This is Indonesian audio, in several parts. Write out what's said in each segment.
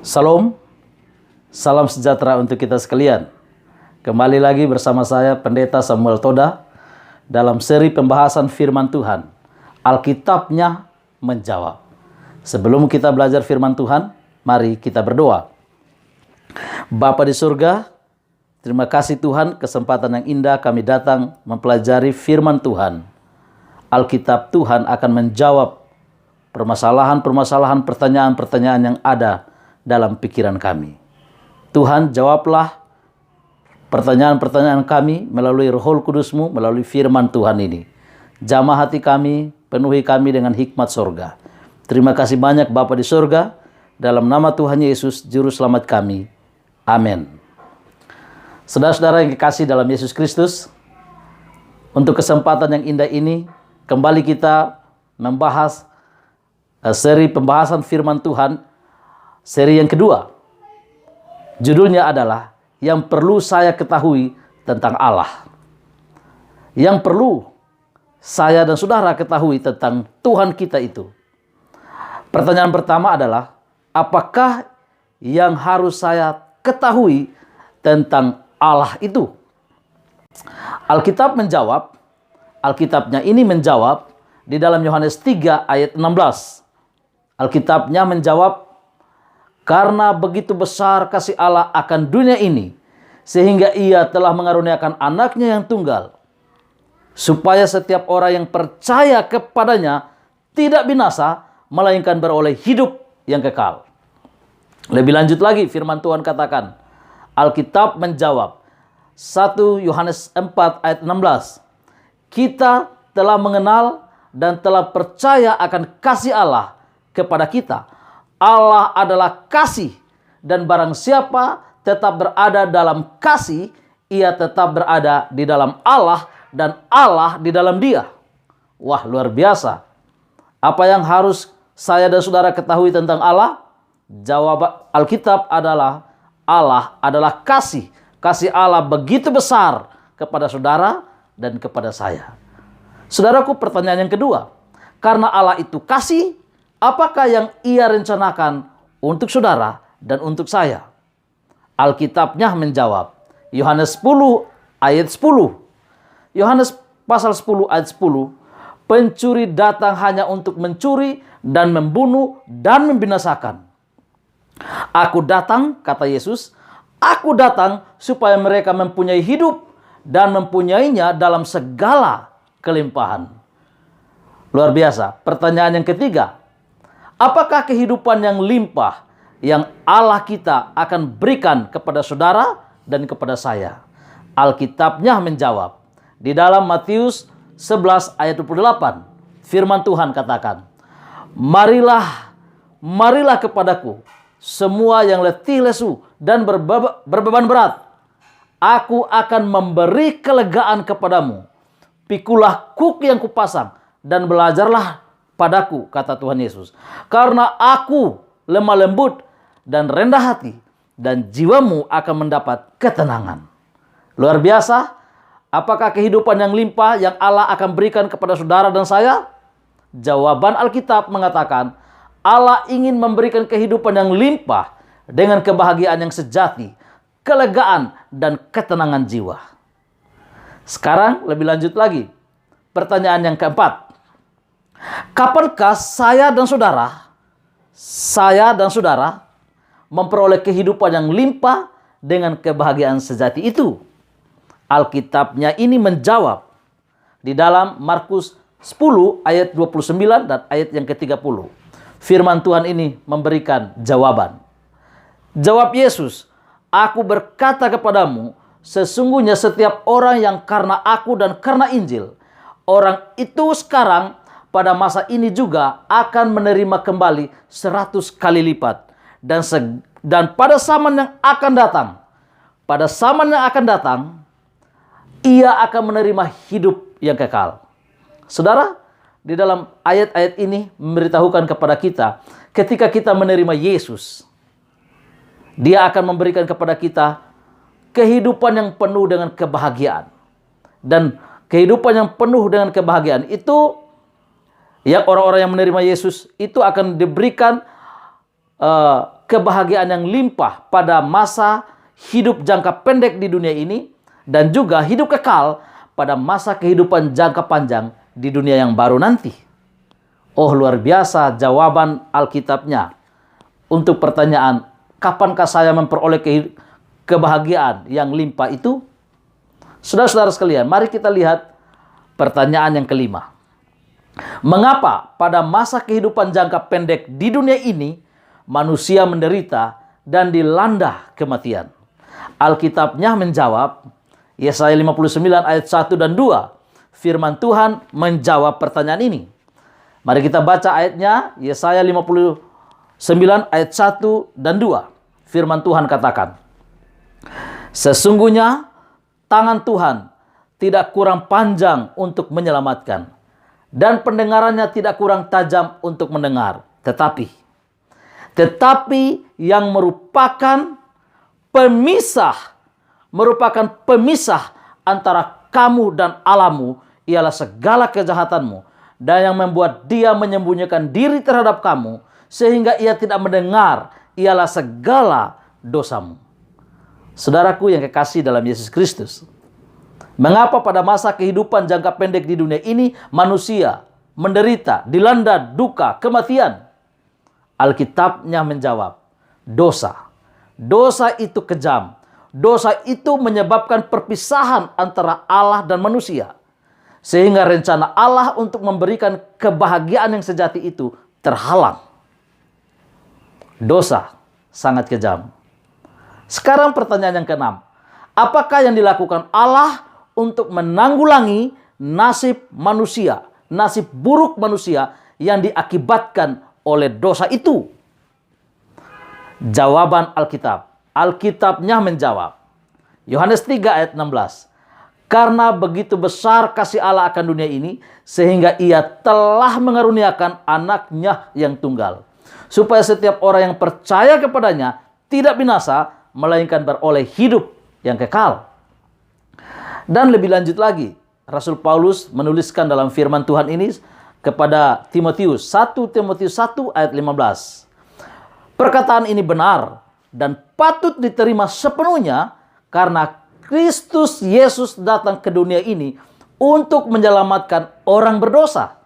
Salam, salam sejahtera untuk kita sekalian. Kembali lagi bersama saya Pendeta Samuel Toda dalam seri pembahasan firman Tuhan. Alkitabnya menjawab. Sebelum kita belajar firman Tuhan, mari kita berdoa. Bapa di surga, terima kasih Tuhan kesempatan yang indah kami datang mempelajari firman Tuhan. Alkitab Tuhan akan menjawab permasalahan-permasalahan, pertanyaan-pertanyaan yang ada dalam pikiran kami. Tuhan, jawablah pertanyaan-pertanyaan kami melalui Roh Kudus-Mu, melalui firman Tuhan ini. Jamah hati kami, penuhi kami dengan hikmat surga. Terima kasih banyak Bapa di surga, dalam nama Tuhan Yesus, Juru Selamat kami. Amin. Saudara-saudara yang dikasihi dalam Yesus Kristus, untuk kesempatan yang indah ini, kembali kita membahas seri pembahasan firman Tuhan, seri yang kedua. Judulnya adalah yang perlu saya ketahui tentang Allah. Yang perlu saya dan saudara ketahui tentang Tuhan kita itu. Pertanyaan pertama adalah, apakah yang harus saya ketahui tentang Allah itu? Alkitab menjawab, Alkitabnya ini menjawab di dalam Yohanes 3 ayat 16. Alkitabnya menjawab, karena begitu besar kasih Allah akan dunia ini, sehingga Ia telah mengaruniakan anaknya yang tunggal, supaya setiap orang yang percaya kepadanya tidak binasa, melainkan beroleh hidup yang kekal. Lebih lanjut lagi firman Tuhan katakan, Alkitab menjawab, 1 Yohanes 4 ayat 16, kita telah mengenal dan telah percaya akan kasih Allah kepada kita. Allah adalah kasih, dan barang siapa tetap berada dalam kasih, ia tetap berada di dalam Allah dan Allah di dalam dia. Wah, luar biasa. Apa yang harus saya dan saudara ketahui tentang Allah? Jawab Alkitab adalah, Allah adalah kasih. Kasih Allah begitu besar kepada saudara dan kepada saya. Saudaraku, pertanyaan yang kedua, karena Allah itu kasih, apakah yang Ia rencanakan untuk saudara dan untuk saya? Alkitabnya menjawab. Yohanes 10 ayat 10. Yohanes pasal 10 ayat 10. Pencuri datang hanya untuk mencuri dan membunuh dan membinasakan. Aku datang, kata Yesus, aku datang supaya mereka mempunyai hidup dan mempunyainya dalam segala kelimpahan. Luar biasa. Pertanyaan yang ketiga, apakah kehidupan yang limpah yang Allah kita akan berikan kepada saudara dan kepada saya? Alkitabnya menjawab. Di dalam Matius 11 ayat 28, firman Tuhan katakan, Marilah kepadaku, semua yang letih lesu dan berbeban berat. Aku akan memberi kelegaan kepadamu. Pikulah kuk yang kupasang dan belajarlah padaku, kata Tuhan Yesus. Karena aku lemah lembut dan rendah hati, dan jiwamu akan mendapat ketenangan. Luar biasa. Apakah kehidupan yang limpah yang Allah akan berikan kepada saudara dan saya? Jawaban Alkitab mengatakan, Allah ingin memberikan kehidupan yang limpah dengan kebahagiaan yang sejati, kelegaan dan ketenangan jiwa. Sekarang lebih lanjut lagi. Pertanyaan yang keempat. Kapankah saya dan saudara memperoleh kehidupan yang limpah dengan kebahagiaan sejati itu? Alkitabnya ini menjawab di dalam Markus 10 ayat 29 dan ayat yang ke-30. Firman Tuhan ini memberikan jawaban. Jawab Yesus, aku berkata kepadamu, sesungguhnya setiap orang yang karena aku dan karena Injil, orang itu sekarang pada masa ini juga akan menerima kembali 100 kali lipat. Dan pada zaman yang akan datang, ia akan menerima hidup yang kekal. Saudara, di dalam ayat-ayat ini memberitahukan kepada kita, ketika kita menerima Yesus, Dia akan memberikan kepada kita kehidupan yang penuh dengan kebahagiaan. Dan kehidupan yang penuh dengan kebahagiaan itu, yang orang-orang yang menerima Yesus itu akan diberikan kebahagiaan yang limpah pada masa hidup jangka pendek di dunia ini, dan juga hidup kekal pada masa kehidupan jangka panjang di dunia yang baru nanti. Oh, luar biasa jawaban Alkitabnya untuk pertanyaan, kapankah saya memperoleh kebahagiaan yang limpah itu? Saudara-saudara sekalian, mari kita lihat pertanyaan yang kelima. Mengapa pada masa kehidupan jangka pendek di dunia ini manusia menderita dan dilanda kematian? Alkitabnya menjawab, Yesaya 59 ayat 1 dan 2. Firman Tuhan menjawab pertanyaan ini. Mari kita baca ayatnya, Yesaya 59 ayat 1 dan 2. Firman Tuhan katakan, sesungguhnya tangan Tuhan tidak kurang panjang untuk menyelamatkan, dan pendengarannya tidak kurang tajam untuk mendengar. Tetapi yang merupakan pemisah antara kamu dan Allahmu ialah segala kejahatanmu, dan yang membuat dia menyembunyikan diri terhadap kamu sehingga ia tidak mendengar ialah segala dosamu. Saudaraku yang kekasih dalam Yesus Kristus, mengapa pada masa kehidupan jangka pendek di dunia ini manusia menderita, dilanda duka, kematian? Alkitabnya menjawab, dosa. Dosa itu kejam. Dosa itu menyebabkan perpisahan antara Allah dan manusia, sehingga rencana Allah untuk memberikan kebahagiaan yang sejati itu terhalang. Dosa sangat kejam. Sekarang pertanyaan yang keenam. Apakah yang dilakukan Allah untuk menanggulangi nasib manusia, nasib buruk manusia yang diakibatkan oleh dosa itu? Jawaban Alkitab. Alkitabnya menjawab. Yohanes 3 ayat 16. Karena begitu besar kasih Allah akan dunia ini, sehingga ia telah mengaruniakan anaknya yang tunggal, supaya setiap orang yang percaya kepadanya tidak binasa, melainkan beroleh hidup yang kekal. Dan lebih lanjut lagi, Rasul Paulus menuliskan dalam firman Tuhan ini kepada Timotius, 1 Timotius 1 ayat 15. Perkataan ini benar dan patut diterima sepenuhnya karena Kristus Yesus datang ke dunia ini untuk menyelamatkan orang berdosa.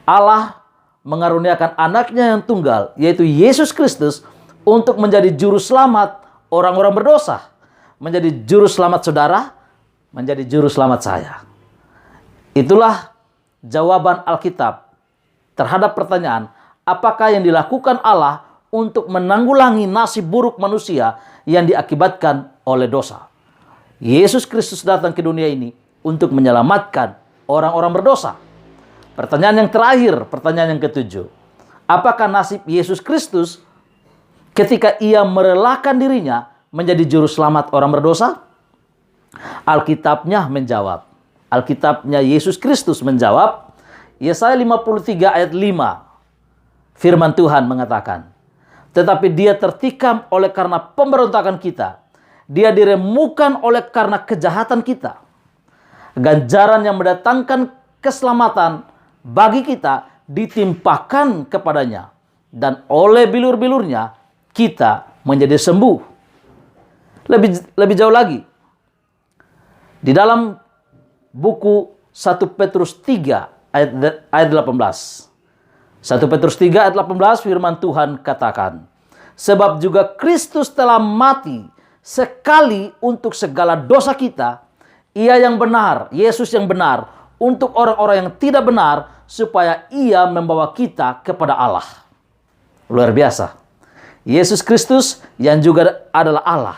Allah mengaruniakan anaknya yang tunggal, yaitu Yesus Kristus, untuk menjadi juru selamat orang-orang berdosa. Menjadi juru selamat saudara, menjadi juru selamat saya. Itulah jawaban Alkitab terhadap pertanyaan, apakah yang dilakukan Allah untuk menanggulangi nasib buruk manusia yang diakibatkan oleh dosa? Yesus Kristus datang ke dunia ini untuk menyelamatkan orang-orang berdosa. Pertanyaan yang terakhir, pertanyaan yang ketujuh. Apakah nasib Yesus Kristus ketika ia merelakan dirinya menjadi juru selamat orang berdosa? Alkitabnya menjawab. Alkitabnya Yesus Kristus menjawab. Yesaya 53 ayat 5. Firman Tuhan mengatakan, tetapi dia tertikam oleh karena pemberontakan kita. Dia diremukkan oleh karena kejahatan kita. Ganjaran yang mendatangkan keselamatan bagi kita ditimpakan kepadanya. Dan oleh bilur-bilurnya kita menjadi sembuh. Lebih jauh lagi. Di dalam buku 1 Petrus 3 ayat 18. 1 Petrus 3 ayat 18 firman Tuhan katakan, sebab juga Kristus telah mati sekali untuk segala dosa kita, ia yang benar, Yesus yang benar, untuk orang-orang yang tidak benar, supaya ia membawa kita kepada Allah. Luar biasa. Yesus Kristus yang juga adalah Allah.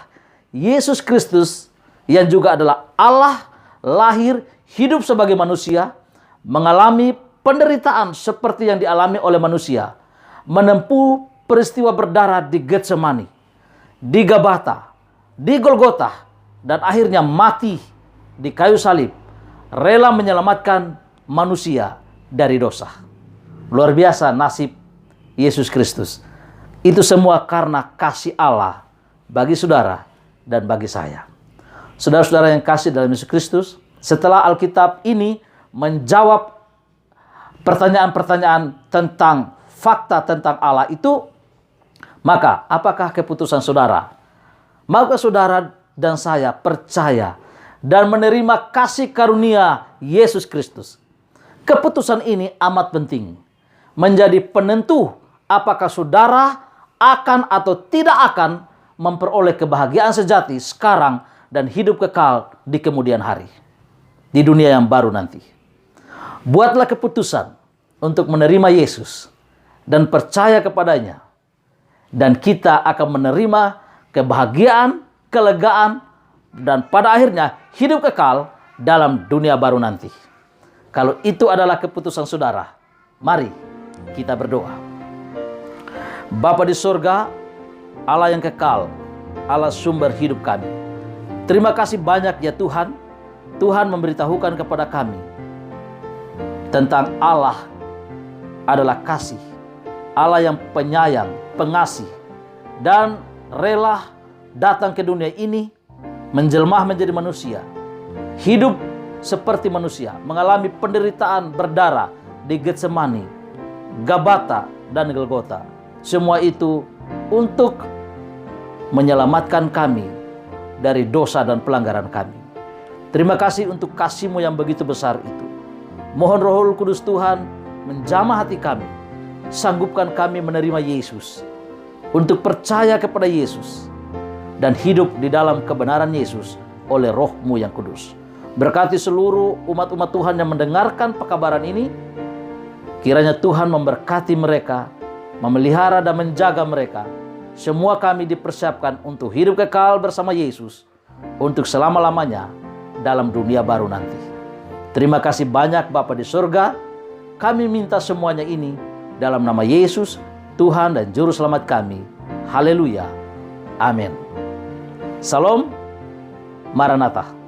Yesus Kristus yang juga adalah Allah, lahir, hidup sebagai manusia, mengalami penderitaan seperti yang dialami oleh manusia, menempuh peristiwa berdarah di Getsemani, di Gabata, di Golgota, dan akhirnya mati di kayu salib, rela menyelamatkan manusia dari dosa. Luar biasa nasib Yesus Kristus. Itu semua karena kasih Allah bagi saudara dan bagi saya. Saudara-saudara yang kasih dalam Yesus Kristus, setelah Alkitab ini menjawab pertanyaan-pertanyaan tentang fakta tentang Allah itu, Maka, apakah keputusan saudara? Maukah saudara dan saya percaya dan menerima kasih karunia Yesus Kristus? Keputusan ini amat penting, menjadi penentu apakah saudara akan atau tidak akan memperoleh kebahagiaan sejati sekarang dan hidup kekal di kemudian hari, di dunia yang baru nanti. Buatlah keputusan untuk menerima Yesus dan percaya kepadanya, dan kita akan menerima kebahagiaan, kelegaan, dan pada akhirnya hidup kekal dalam dunia baru nanti. Kalau itu adalah keputusan saudara, mari kita berdoa. Bapa di surga, Allah yang kekal, Allah sumber hidup kami. Terima kasih banyak ya Tuhan. Tuhan memberitahukan kepada kami tentang Allah adalah kasih, Allah yang penyayang, pengasih, dan rela datang ke dunia ini, menjelma menjadi manusia, hidup seperti manusia, mengalami penderitaan berdarah di Getsemani, Gabata, dan Golgota. Semua itu untuk menyelamatkan kami dari dosa dan pelanggaran kami. Terima kasih untuk kasih-Mu yang begitu besar itu. Mohon Roh Kudus Tuhan menjamah hati kami, sanggupkan kami menerima Yesus, untuk percaya kepada Yesus, dan hidup di dalam kebenaran Yesus oleh Roh-Mu yang kudus. Berkati seluruh umat-umat Tuhan yang mendengarkan pekabaran ini, kiranya Tuhan memberkati mereka, memelihara dan menjaga mereka. Semua kami dipersiapkan untuk hidup kekal bersama Yesus, untuk selama-lamanya dalam dunia baru nanti. Terima kasih banyak Bapa di surga. Kami minta semuanya ini dalam nama Yesus, Tuhan dan Juru Selamat kami. Haleluya. Amin. Salam. Maranatha.